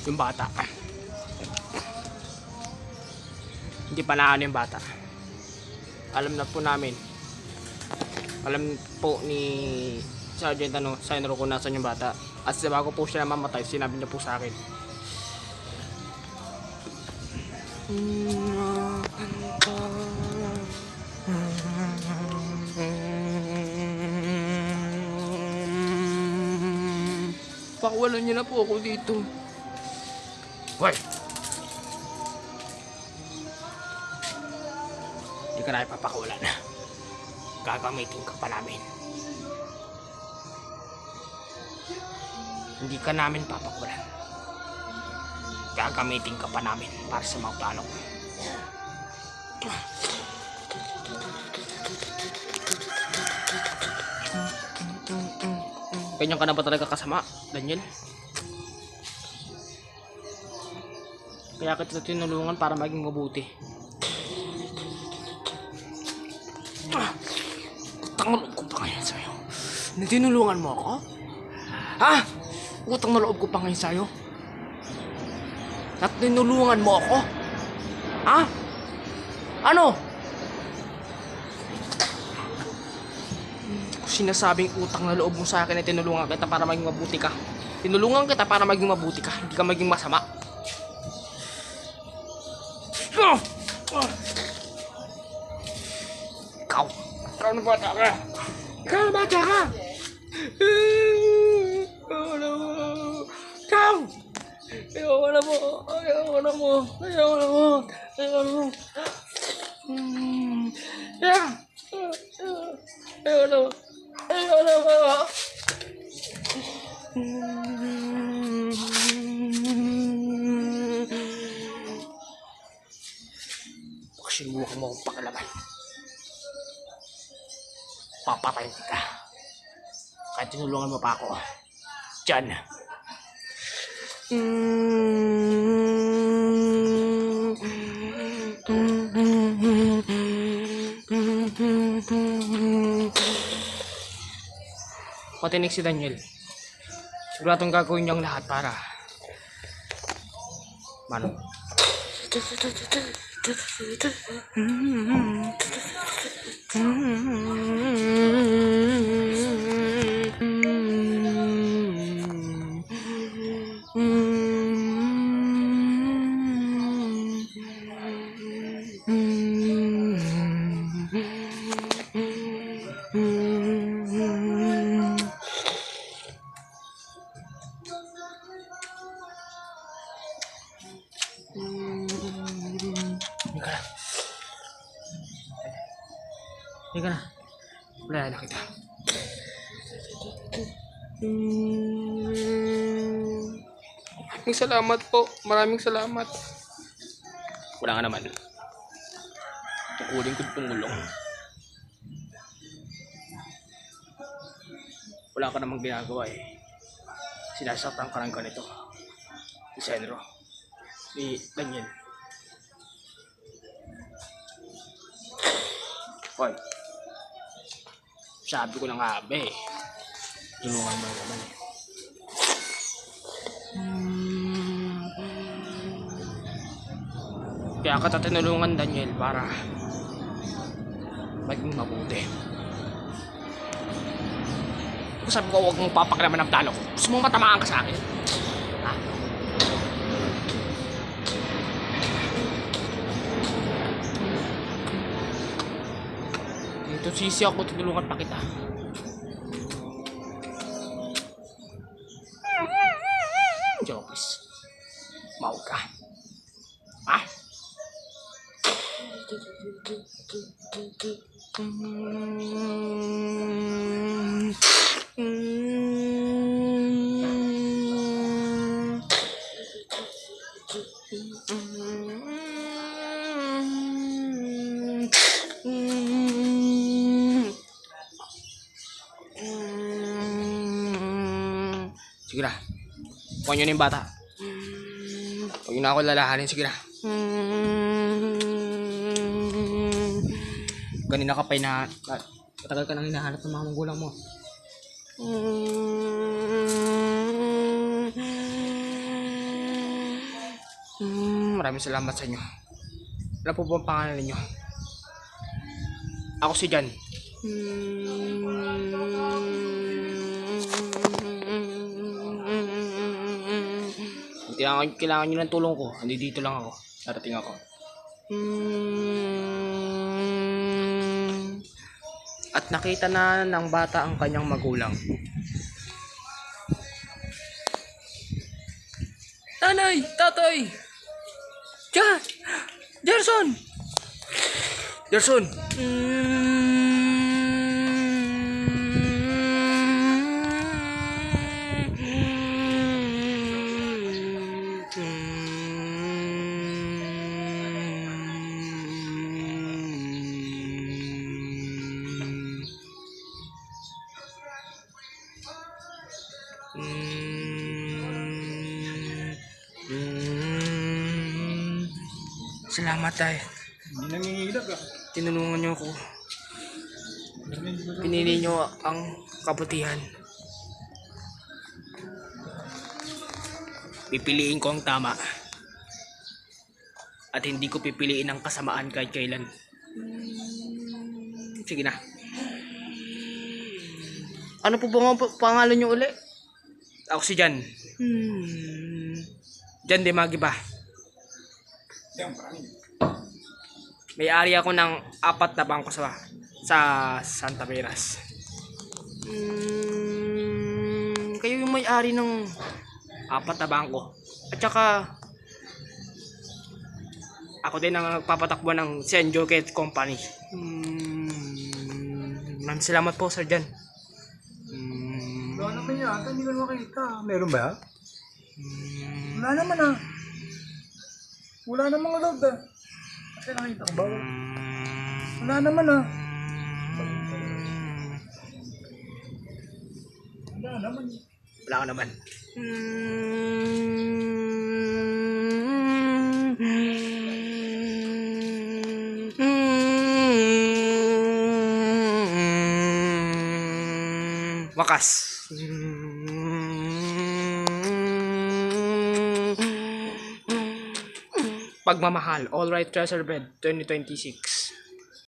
Yung bata. Hindi pa naano yung bata. Alam na po namin. Alam po ni Sergeant Senro kung nasan yung bata. At bago po siya mamatay, sinabi niya po sa akin. Pakawalan niyo na po ako dito. Hoy! Hindi ka na ipapakawalan. Gagamitin ka pa namin. Hindi ka namin papakawalan. Gagamitin ka pa namin para sa mga plano ko. Ganyan ka na ba talaga kasama, Daniel? Kaya kita tinulungan para maging mabuti. Utang na loob ko pa ngayon sa'yo. Tinulungan mo ako? Ha? Utang na loob ko pa ngayon sa'yo? At tinulungan mo ako? Ha? Ano? Sinasabing utang na loob mo sa akin ay tinulungan kita para maging mabuti ka. Tinulungan kita para maging mabuti ka, hindi ka maging masama. Ikaw na bata ka. Ikaw na bata ka. Ayaw na mo. Ikaw. Ayaw na mo. Ayaw na mo. Ayaw na mo. Ayaw na mo. Ayaw na mo. Ayaw na mo. Sinubukan mo akong pakalaban. Papatayin kita. Kahit tinulungan mo pa ako. Diyan. Patinig si Daniel. Siguradong gagawin niyang lahat para Mano. Hindi ka na. Wala na kita. Maraming salamat po. Maraming salamat. Wala ka naman. Tukulin ko tumulong. Wala ka namang ginagawa eh. Sinasaktan ka ng ganito. Ni Senro. Ni Daniel. Hoy. Sabi ko na nga ba eh. Tulungan mo naman eh. Kaya ka tinulungan, Daniel, para maging mabuti. Sabi ko, huwag mong papakilaman ang plano ko. Gusto mong matamaan ka sa akin. Ha? Dito sisi ako, tinulungan pa kita. Diyan, please. Mawag ka. Ha? Sige na. Kuha nyo na yung bata. Huwag nyo na ako lalahanin. Sige na. Kanina ka pa Matagal ka nang hinahanap ng mga magulang mo. Maraming salamat sa inyo. Ano po ba ang pangalan ninyo? Ako si Jan. Kung kailangan nyo ng tulong ko, dito lang ako. Darating ako. At nakita na ng bata ang kanyang magulang. Nanay! Tatay! Gerson! Gerson! Salamat tayo. Hindi nangingilag ah. Tinulungan niyo ako. Pinili niyo ang kabutihan. Pipiliin ko ang tama. At hindi ko pipiliin ang kasamaan kahit kailan. Sige na. Ano po ba ang pangalan niyo uli? Ako si Jan. Jan Demagi ba? May-ari ako ng 4 na bangko sa Santa Veras. Kayo yung may-ari ng 4 na bangko. At saka ako din ang nagpapatakbo ng St. Joket Company. Maraming salamat po, Sir Jan. Wala naman yata, hindi ko makita. Meron ba? Wala naman ah. Wala namang load ah. Kasi nakita ko ba? Wala naman ah. Wala naman. Wala ka naman. Wakas. Pagmamahal, All Right Treasure Bed 2026.